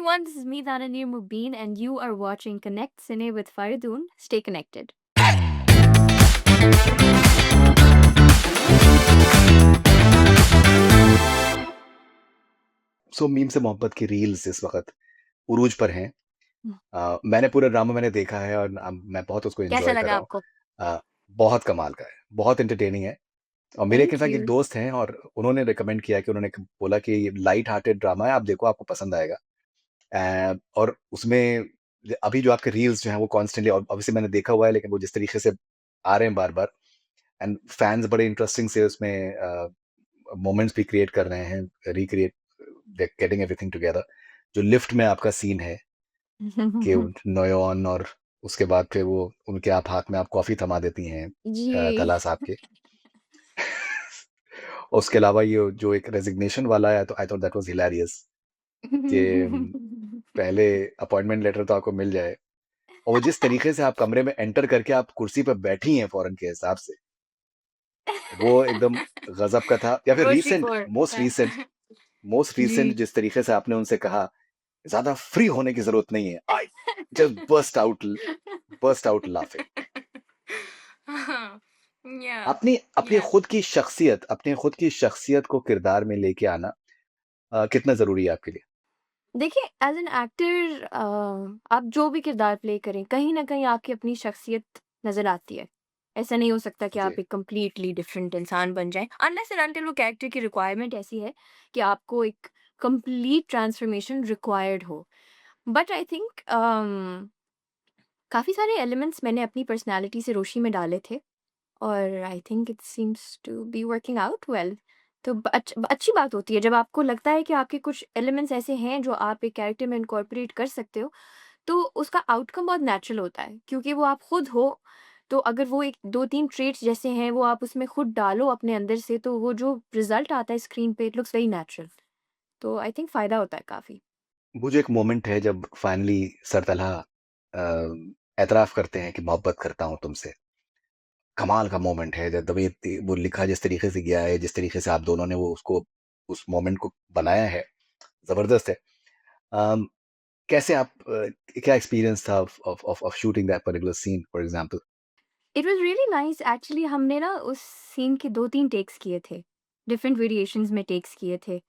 everyone, this is me, Dananir Mubin, and you are watching Connect Cine with Faridun. Stay connected. So meme से मोहब्बत की reels इस वक्त उरूज पर हैं। हम्म, मैंने पूरा ड्रामा मैंने देखा है और मैं बहुत उसको कैसा एंजॉय कर लगा रहा हूँ। आपको? बहुत कमाल का है, बहुत एंटरटेनिंग है। और मेरे Thank इनफैक्ट एक you. दोस्त हैं और उन्होंने रिकमेंड किया कि उन्होंने बोला कि ये लाइट हार्टेड ड्रामा है, आप देखो आपको पसंद आएगा। और उसमें अभी जो आपके रील्स जो हैं वो कॉन्स्टेंटली, ऑब्वियसली मैंने देखा हुआ है, लेकिन वो जिस तरीके से आ रहे हैं बार बार, एंड फैंस बड़े इंटरेस्टिंग से उसमें मोमेंट्स भी क्रिएट कर रहे हैं, रिक्रिएट, गेटिंग एवरीथिंग टुगेदर। जो लिफ्ट में आपका सीन है कि नोयोन, और उसके बाद फिर वो उनके आप हाथ में आप कॉफी थमा देती हैं जी. तला साहब के। उसके अलावा ये जो एक रेजिग्नेशन वाला है, तो I thought that was hilarious कि पहले अपॉइंटमेंट लेटर तो आपको मिल जाए, और वो जिस तरीके से आप कमरे में एंटर करके आप कुर्सी पर बैठी हैं फौरन के हिसाब से, वो एकदम गजब का था। या फिर रोशी रीसेंट, कौर. मोस्ट रीसेंट जी. जिस तरीके से आपने उनसे कहा ज्यादा फ्री होने की जरूरत नहीं है, I just burst out laughing. Yeah. अपनी अपनी Yeah. अपने खुद की शख्सियत को किरदार में लेके आना कितना जरूरी है आपके लिए? देखिए, एज एन एक्टर आप जो भी किरदार प्ले करें, कहीं ना कहीं आपकी अपनी शख्सियत नजर आती है. ऐसा नहीं हो सकता कि जी। आप एक कंप्लीटली डिफरेंट इंसान बन जाएं, अनलेस एंड अनटिल वो कैरेक्टर की रिक्वायरमेंट ऐसी है कि आपको एक कंप्लीट ट्रांसफॉर्मेशन रिक्वायर्ड हो. बट आई थिंक काफ़ी सारे एलिमेंट्स मैंने अपनी पर्सनालिटी से रोशी में डाले थे, और I think it seems to be working out well. तो अच्छी बात होती है जब आपको लगता है कि आपके कुछ एलिमेंट्स ऐसे हैं जो आप एक कैरेक्टर में इनकॉर्पोरेट कर सकते हो, तो उसका आउटकम बहुत नेचुरल होता है क्योंकि वो आप खुद हो. तो अगर वो एक दो तीन ट्रेट्स जैसे हैं वो आप उसमें खुद डालो अपने अंदर से, तो वो जो रिजल्ट आता है स्क्रीन पे इट लुक्स वेरी नेचुरल. तो आई थिंक फ़ायदा होता है काफ़ी. वो जो एक मोमेंट है जब फाइनली सरतलहा एतराफ करते हैं कि मोहब्बत करता हूं तुमसे, कमाल का मोमेंट है। जब ये वो लिखा जिस तरीके से गया है, जिस तरीके से आप दोनों ने वो उसको उस मोमेंट को बनाया है, जबरदस्त है। अम, कैसे आप क्या एक्सपीरियंस था of shooting that particular scene for example? It was really nice actually. हमने ना उस सीन के 2-3 टेक्स किए थे। डिफरेंट वेरिएशंस में टेक्स किए थे,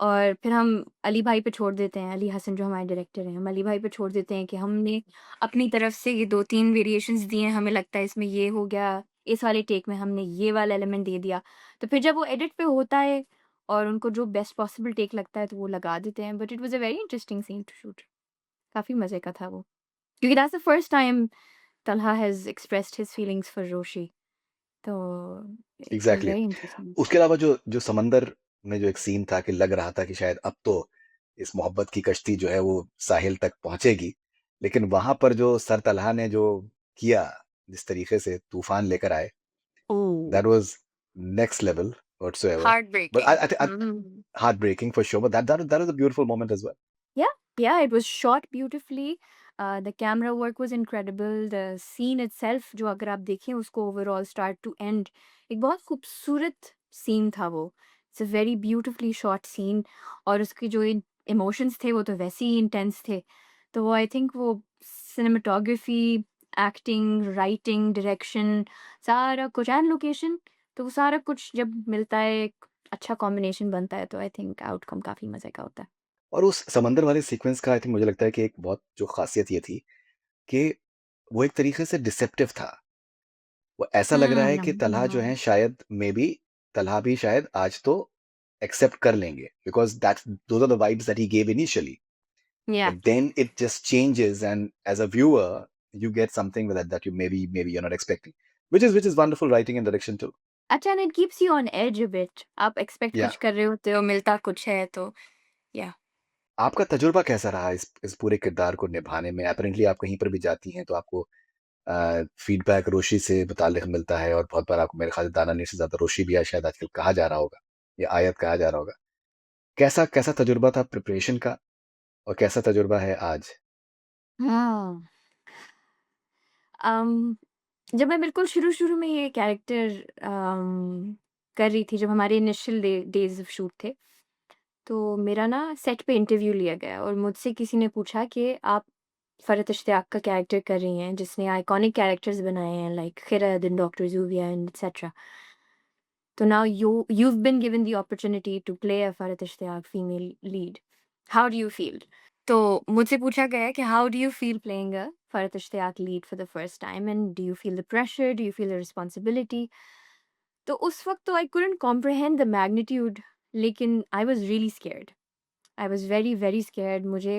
और फिर हम अली भाई पे छोड़ देते हैं, अली हसन जो हमारे डायरेक्टर हैं, हम अली भाई पे छोड़ देते हैं कि हमने अपनी तरफ से ये 2-3 वेरिएशंस दिए हैं, हमें लगता है इसमें ये हो गया, इस वाले टेक में हमने ये वाला एलिमेंट दे दिया। तो फिर जब वो एडिट पे होता है और उनको जो बेस्ट पॉसिबल टेक लगता है तो वो लगा देते हैं, but it was a very interesting scene to shoot. काफ़ी मज़े का था वो, क्योंकि that's the first time Talha has expressed his feelings for Roshi. तो it was exactly very exactly. interesting. उसके अलावा जो जो समंदर में जो एक सीन था कि लग रहा था कि शायद अब तो इस मोहब्बत की कश्ती जो है वो साहिल तक पहुंचेगी, लेकिन वहां पर जो सर तलहा ने जो किया, जिस तरीके से तूफान लेकर आए, Oh, that was next level whatsoever. But heartbreaking. I heartbreaking for sure. But that was a beautiful moment as well. Yeah, yeah, it was shot beautifully. The camera work was incredible. The scene itself, जो अगर आप देखें उसको overall start to end, एक बहुत खूबसूरत scene था वो. It's a very beautifully shot scene, और उसके जो emotions थे वो तो वैसे ही intense थे. तो वो I think वो cinematography, acting, writing, direction, सारा कुछ and location, तो वो सारा कुछ जब मिलता है एक अच्छा combination बनता है, तो I think outcome काफ़ी मज़े का होता है. और उस समंदर वाले सीक्वेंस का आई थिंक मुझे लगता है कि एक बहुत जो खासियत ये थी कि वो एक तरीके से डिसेप्टिव था। वो ऐसा लग रहा है कि तलहा जो है हुँ. शायद मे बी, तलहा भी शायद आज तो एक्सेप्ट कर लेंगे, because that's those are the vibes that he gave initially, Yeah. But then it just changes and as a viewer you get something with that you maybe you're not expecting, which is wonderful writing and direction too. अच्छा, and it keeps you on edge a bit. आप expect Yeah. कुछ कर रहे होते हो, मिलता कुछ है तो या. आपका तजुर्बा कैसा रहा इस पूरे किरदार को निभाने में? अपेरेंटली आप कहीं पर भी जाती हैं तो आपको फीडबैक रोशी से मुताल्लिक मिलता है, और बहुत बार आपको मेरे ख्याल से दानानीर से ज़्यादा रोशी भी शायद आजकल कहा जा रहा होगा, या आयत कहा जा रहा होगा। कैसा कैसा तजुर्बा था प्रिपरेशन का, और कैसा तजुर्बा है आज? हाँ. अम, जब मैं बिल्कुल शुरू-शुरू में ये कैरेक्टर कर रही थी, जब हमारे इनिशियल डेज़ ऑफ शूट थे, तो मेरा ना सेट पे इंटरव्यू लिया गया और मुझसे किसी ने पूछा कि आप फ़रहत इश्तियाक का कैरेक्टर कर रही हैं, जिसने आइकॉनिक कैरेक्टर्स बनाए हैं like Khirad and doctor Zubia and etcetera. तो now you've been given the opportunity to play a Farhat Ishtiaq female lead. How do you feel? तो मुझसे पूछा गया कि how do you feel playing a Farhat Ishtiaq lead for the first time and do you feel the pressure? Do you feel the responsibility? तो उस वक़्त तो I couldn't comprehend the magnitude, लेकिन I was really scared. I was very, very scared. मुझे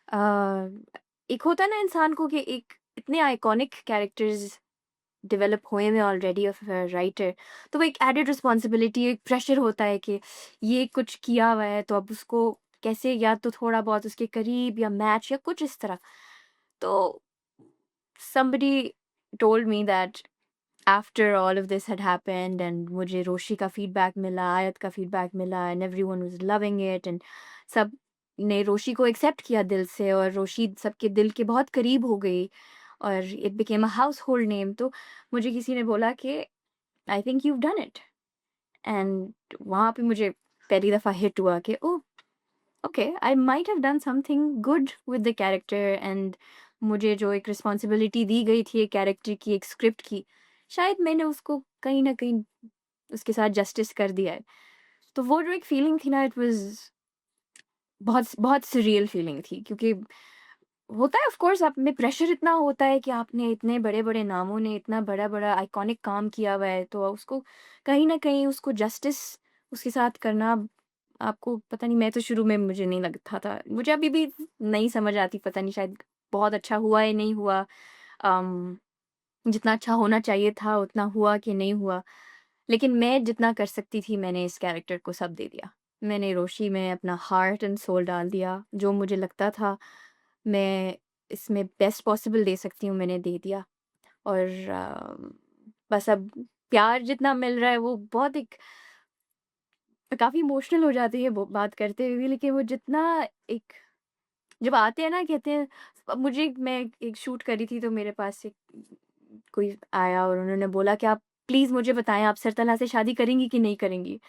अ, एक होता है ना इंसान को कि एक इतने आइकॉनिक कैरेक्टर्स डेवलप हुए हैं ऑलरेडी ऑफ राइटर, तो वो एक एडेड रिस्पॉन्सिबिलिटी, एक प्रेशर होता है कि ये कुछ किया हुआ है तो अब उसको कैसे या तो थोड़ा बहुत उसके करीब या मैच या कुछ इस तरह। तो somebody told me that after all of this had happened and मुझे रोशी का फीडबैक मिला, आयत का फीडबैक मिला and everyone was loving it and सब ने रोशी को एक्सेप्ट किया दिल से और रोशी सबके दिल के बहुत करीब हो गई और it became a house hold name. तो मुझे किसी ने बोला कि I think you've done it and वहाँ पे मुझे पहली दफ़ा हिट हुआ कि oh okay, I might have done something good with the character and मुझे जो एक रिस्पॉन्सिबिलिटी दी गई थी एक कैरेक्टर की, एक स्क्रिप्ट की, शायद मैंने उसको कहीं न कहीं उसके साथ जस्टिस कर दिया है। तो वो जो एक फीलिंग थी ना, इट वाज़ बहुत बहुत surreal फीलिंग थी, क्योंकि होता है ऑफ कोर्स आप में प्रेशर इतना होता है कि आपने इतने बड़े-बड़े नामों ने इतना बड़ा-बड़ा आइकॉनिक काम किया हुआ है, तो उसको कहीं न कहीं उसको जस्टिस उसके साथ करना आपको पता नहीं, मैं तो शुरू में मुझे नहीं लगता था। मुझे अभी भी नहीं समझ आती, पता नहीं शायद बहुत अच्छा हुआ या नहीं हुआ। अम, जितना अच्छा होना चाहिए था उतना हुआ कि नहीं हुआ। लेकिन मैं जितना कर सकती थी मैंने इस कैरेक्टर को सब दे दिया। मैंने रोशी में अपना हार्ट एंड सोल डाल दिया, जो मुझे लगता था मैं इसमें बेस्ट पॉसिबल दे सकती हूँ मैंने दे दिया। और बस अब प्यार जितना मिल रहा है वो बहुत एक काफ़ी इमोशनल हो जाती है वो बात करते हुए भी, लेकिन वो जितना एक जब आते हैं ना कहते हैं, अब मुझे मैं एक शूट करी थी तो मेरे पास एक कोई आया और उन्होंने बोला कि आप प्लीज़ मुझे बताएँ आप सरतला से शादी करेंगी कि नहीं करेंगी?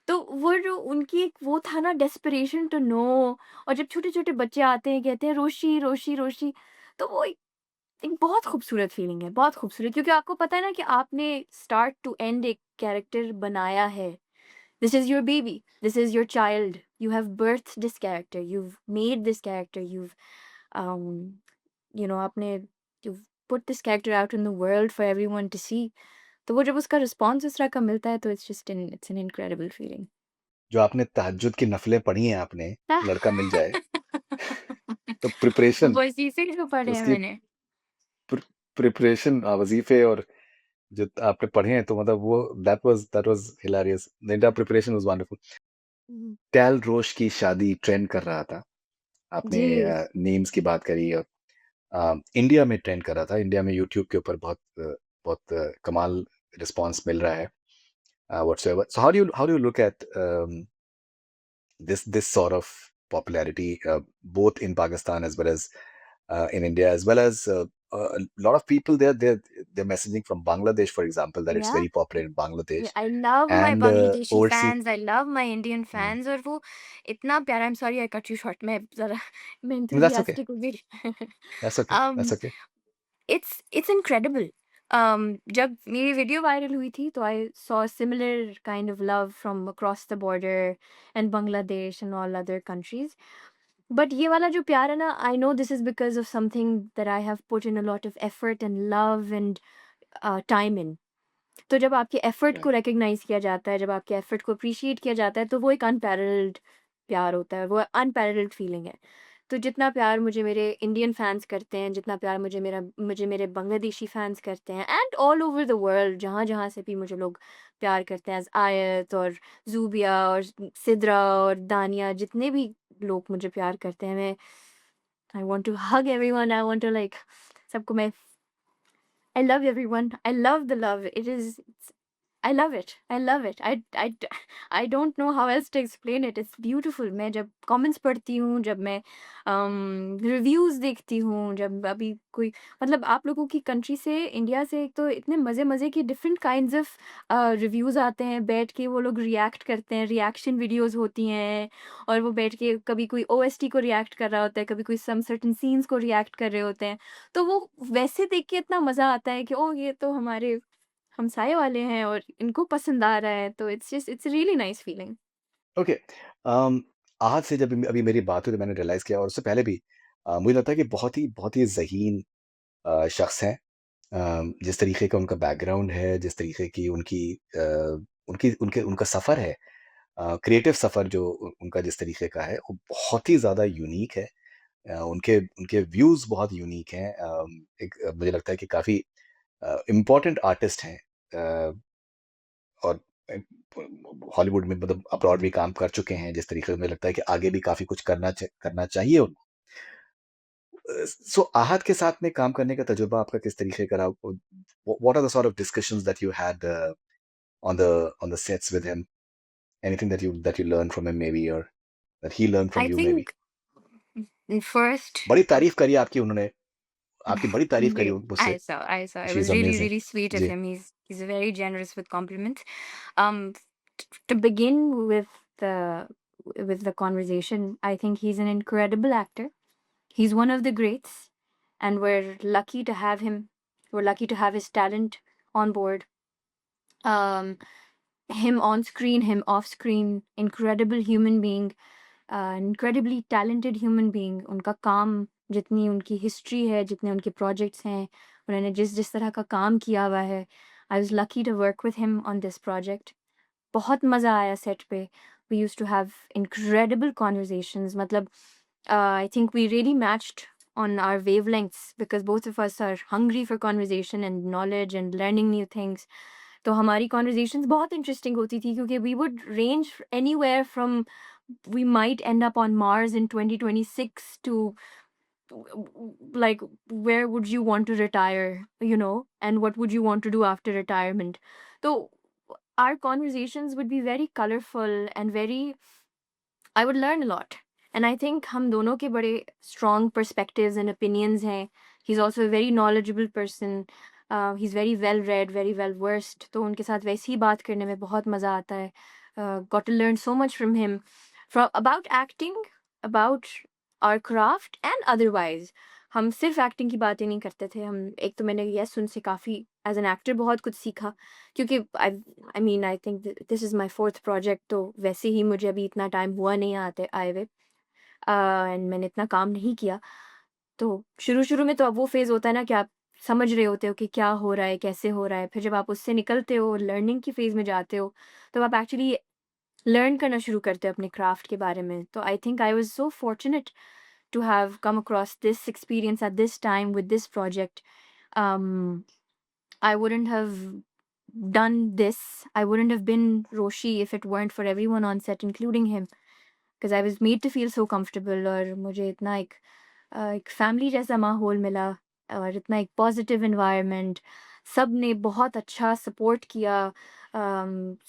तो वो जो उनकी एक वो था ना डेस्परेशन टू नो, और जब छोटे-छोटे बच्चे आते हैं कहते हैं रोशी, रोशी, रोशी, तो वो एक बहुत खूबसूरत फीलिंग है, बहुत खूबसूरत, क्योंकि आपको पता है ना कि आपने स्टार्ट टू एंड एक कैरेक्टर बनाया है। This is your baby. This is your child. You have birthed this character. You've made this character. Um, आपने you've put this character out in the world for everyone to see. तो वो जब उसका response इस तरह का मिलता है तो it's an incredible feeling. जो आपने तहज्जुद की नफ़लें पढ़ी हैं आपने, लड़का मिल जाए, तो प्रिपरेशन वज़ीफ़े जो पढ़े हैं उसकी मैंने। प्रिपरेशन वज़ीफ़े और जो आपने पढ़े हैं तो मतलब वो that was hilarious. The entire preparation was wonderful. हुँ। कैल रोश की शादी ट्रेंड कर रहा था। आपने जी। नेम्स की बात करी और इंडिया में ट्रेंड कर रहा था। इंडिया में यूट्यूब के ऊपर बहुत कमाल रिस्पॉन्स मिल रहा है whatsoever. So how do you look at this sort of popularity both in Pakistan as well as in India, as well as a lot of people they're messaging from Bangladesh, for example, that it's या very popular in Bangladesh I love my and Bangladeshi overseas. Fans, I love my Indian Mm. Fans, और वो इतना प्यारा, I am sorry I cut you short, मैं ज़रा मैं That's okay. Enthusiastic हो गई। That's okay. um That's okay. It's incredible. जब मेरी वीडियो वायरल हुई थी तो I saw similar kind of love from across the border and Bangladesh and all other countries. But ये वाला जो प्यार है ना, I know this is because of something that I have put in a lot of effort and love and time in. तो जब आपके effort को Right. रिकॉग्नाइज किया जाता है, जब आपके एफर्ट को अप्रिशिएट किया जाता है, तो वो एक अनपैरेलल्ड प्यार होता है, वो अनपैरेलल्ड फीलिंग है। तो जितना प्यार मुझे मेरे इंडियन फैन्स करते हैं, जितना प्यार मुझे मेरे बांग्लादेशी फैन्स करते हैं and all over the world, जहाँ-जहाँ से भी मुझे लोग प्यार करते हैं, एज़ आयत और ज़ूबिया और सिद्रा और दानिया, जितने भी लोग मुझे प्यार करते हैं, मैं I want to hug everyone, I want to like सबको मैं I love everyone, I love the love, it is I love it, I love it. I don't know how else to explain it, it's beautiful. मैं जब comments पढ़ती हूँ, जब मैं reviews देखती हूँ, जब अभी कोई मतलब आप लोगों की कंट्री से, इंडिया से, एक तो इतने मज़े-मज़े के डिफरेंट काइंड्स ऑफ रिव्यूज़ आते हैं, बैठ के वो लोग रिएक्ट करते हैं, रिएक्शन वीडियोज़ होती हैं और वो बैठ के कभी कोई ओएसटी को रिएक्ट कर रहा होता है, कभी कोई सम सर्टेन सीन्स को रिएक्ट कर रहे होते हैं। तो वो वैसे देख के इतना मज़ा आता है कि ओह! ये तो हमारे हमसाये वाले हैं और इनको पसंद आ रहा है, तो it's really nice feeling. Okay. Um, आज से जब अभी मेरी बात हुई तो मैंने रियलाइज़ किया और उससे पहले भी मुझे लगता है कि बहुत ही ज़हीन शख्स हैं। जिस तरीके का उनका बैकग्राउंड है, जिस तरीके की उनका सफ़र है, क्रिएटिव सफ़र जो उनका जिस तरीके का है, वो बहुत ही ज़्यादा यूनिक है। उनके उनके व्यूज़ बहुत यूनिक हैं। मुझे लगता है कि काफ़ी इम्पोर्टेंट आर्टिस्ट हैं। और अ, हॉलीवुड में मतलब अब्रॉड भी काम कर चुके हैं, जिस तरीके से मुझे लगता है कि आगे भी काफ़ी कुछ करना चाहिए उनको। सो आहत के साथ में काम करने का तजुर्बा आपका किस तरीके का रहा? What are the sort of discussions that you had on the sets with him? Anything that you learned from him maybe और that he learned from I you maybe? Think first बड़ी तारीफ़ करी आपकी उन्होंने, आपकी बड़ी तारीफ़ करी मुझसे। I saw. It she was is really, amazing. really sweet of जी, him. He's very generous with compliments. To begin the with the conversation, I think he's an incredible actor. He's one of the greats, and we're lucky to have him. We're lucky to have his talent on board. Um, him on screen, him off screen, incredible human being, incredibly talented human being. उनका काम, जितनी उनकी history है, जितने उनके projects हैं, उन्होंने जिस जिस तरह का काम किया हुआ है, I was lucky to work with him on this project. बहुत मज़ा आया सेट पे। We used to have incredible conversations, मतलब I think we really matched on our wavelengths because both of us are hungry for conversation and knowledge and learning new things. तो हमारी conversations बहुत interesting होती थी क्योंकि we would range anywhere from we might end up on Mars in 2026 to like where would you want to retire, and what would you want to do after retirement. So our conversations would be very colorful and very, I would learn a lot. And I think हम दोनों के बड़े strong perspectives and opinions हैं. He's also a very knowledgeable person. He's very well read, very well versed. तो उनके साथ वैसे ही बात करने में बहुत मज़ा आता है. Got to learn so much from him, from about acting, about our craft and otherwise. हम सिर्फ एक्टिंग की बातें नहीं करते थे. हम एक तो मैंने यस उनसे काफ़ी एज एन एक्टर बहुत कुछ सीखा क्योंकि I mean I think this is my fourth project, तो वैसे ही मुझे अभी इतना टाइम हुआ नहीं आते आए हुए, एंड मैंने इतना काम नहीं किया। तो शुरू-शुरू में तो अब वो फ़ेज़ होता है ना कि आप समझ रहे होते हो कि क्या हो रहा है, कैसे हो रहा है। फिर जब आप उससे निकलते हो, लर्निंग की फ़ेज़ में जाते हो, तो आप एक्चुअली लर्न करना शुरू करते हो अपने क्राफ्ट के बारे में। तो I think I was so fortunate to have come across this experience at this time with this project. Um, I wouldn't have done this. I wouldn't have been Roshi if it weren't for everyone on set, including him, because I was made to feel so comfortable और मुझे इतना एक family जैसा माहौल मिला और इतना एक पॉजिटिव एनवायरनमेंट। सब ने बहुत अच्छा सपोर्ट किया,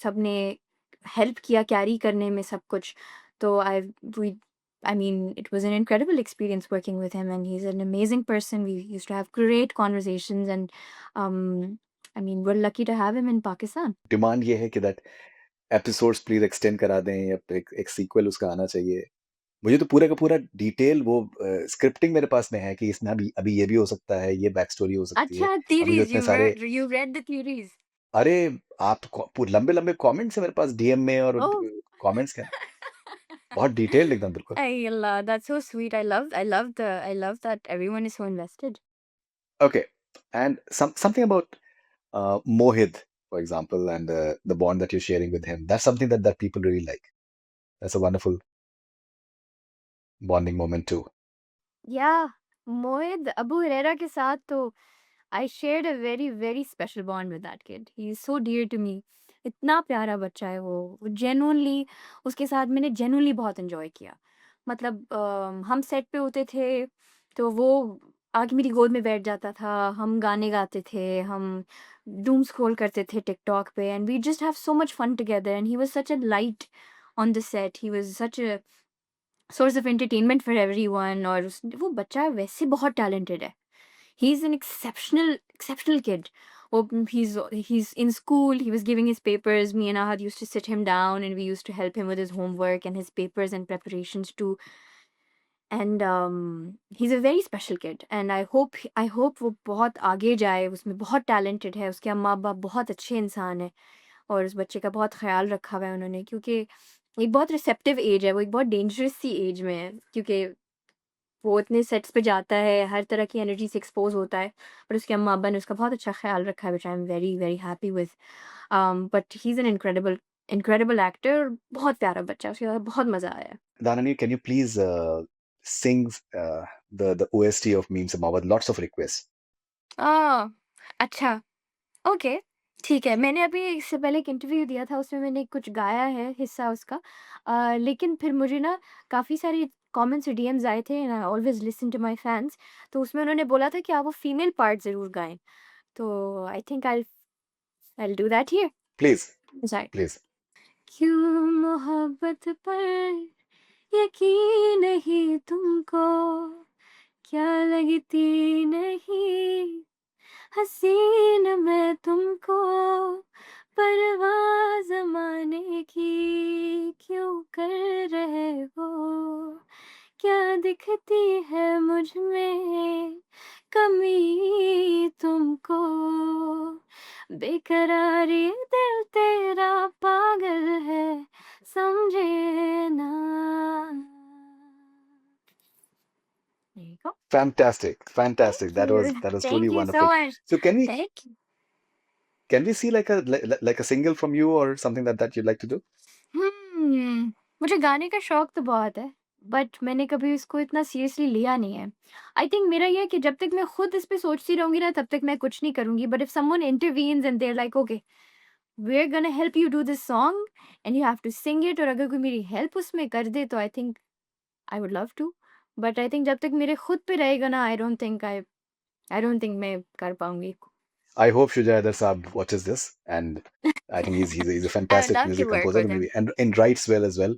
सब ने हेल्प किया कैरी करने में सब कुछ। तो we I mean, it was an incredible experience working with him, and he's an amazing person. We used to have great conversations, and um, I mean, we're lucky to have him in Pakistan. Demand ये है कि that episodes please extend करा दें या एक एक sequel उसका आना चाहिए। मुझे तो पूरा का पूरा डिटेल वो स्क्रिप्टिंग मेरे पास में है कि इसमें अभी अभी ये भी हो सकता है, ये बैक स्टोरी हो सकती है। अच्छा, अभी जो theories, इतने सारे you read the theories? अरे! आप लंबे-लंबे कमेंट्स हैं मेरे पास डीएम में और Oh. कमेंट्स क्या बहुत डिटेल्ड एकदम बिल्कुल। Ay Allah, that's so sweet. I love that everyone is so invested. Okay and something about Mohit, for example, and the bond that you're sharing with him. That's something that people really like. That's a wonderful bonding moment too. Yeah, Mohid Abu Huraira के साथ तो I shared a very very special bond with that kid. He is so dear to me. इतना प्यारा बच्चा है वो genuinely. उसके साथ मैंने जेन्युइनली बहुत एंजॉय किया। मतलब हम सेट पे होते थे तो वो आके मेरी गोद में बैठ जाता था, हम गाने गाते थे, हम डूम स्क्रॉल करते थे टिकटॉक पे and we just have so much fun together and he was such a light on the set, he was such a source of entertainment for everyone और वो बच्चा वैसे बहुत टैलेंटेड है। He's an exceptional kid. Oh, he's in school. He was giving his papers. Me and Ahad used to sit him down, and we used to help him with his homework and his papers and preparations too. And he's a very special kid. And I hope वो बहुत आगे जाए. उसमें बहुत talented है. उसके अम्मा बाप बहुत अच्छे इंसान हैं और उस बच्चे का बहुत ख्याल रखा हुआ है उन्होंने क्योंकि एक बहुत रिसेप्टिव एज है. वो एक बहुत डेंजरस सी एज में है क्योंकि वो इतने सेट्स पे जाता है, हर तरह की एनर्जी से एक्सपोज़ होता है, पर उसके अम्मा-अब्बा ने उसका बहुत अच्छा ख़्याल रखा है which I am very, very happy with. But he is an incredible incredible actor, बहुत प्यारा बच्चा है, उसके साथ बहुत मज़ा आया। Dhanani, can you please sing the OST of Memes Mawad? Lots of requests. आह! अच्छा, ओके, ठीक है। मैंने अभी इससे पहले एक इंटरव्यू दिया था, उसमें मैंने कुछ गाया है हिस्सा उसका। लेकिन फिर मुझे ना काफ़ी सारे कमेंट्स और डीएम्स आए थे and I always listen to my fans, तो उसमें उन्होंने बोला था कि आप वो फीमेल पार्ट ज़रूर गाएँ। तो I think I will do that here. Please, right. please. क्यों मोहब्बत पर यकीन नहीं तुमको, क्या लगती नहीं हसीन मैं तुमको, परवाह ज़माने की क्यों कर रहे हो, क्या दिखती है मुझ में कमी तुमको, बेकरारी दिल तेरा पागल है समझे ना। There you go. Fantastic, Thank fantastic. That was you. that was truly Thank you so wonderful. much. So Thank you. can we see like a single from you or something that you'd like to do? हम्म, मुझे गाने का शौक तो बहुत है, but मैंने कभी इसको इतना सीरियसली लिया नहीं है। आई थिंक मेरा ये है कि जब तक मैं खुद इस पे सोचती रहूँगी ना, तब तक मैं कुछ नहीं करूँगी। But if someone intervenes and they are like, okay, we are gonna help you do this song and you have to sing it, और अगर कोई मेरी हेल्प उसमें कर दे, तो I think I would love to. But I think जब तक मेरे खुद पे रहेगा ना, आई डोंट थिंक मैं कर पाऊँगी। I hope Shujai Saab watches this, and I think he's a I would fantastic love to music work composer, with maybe him. and writes well as well.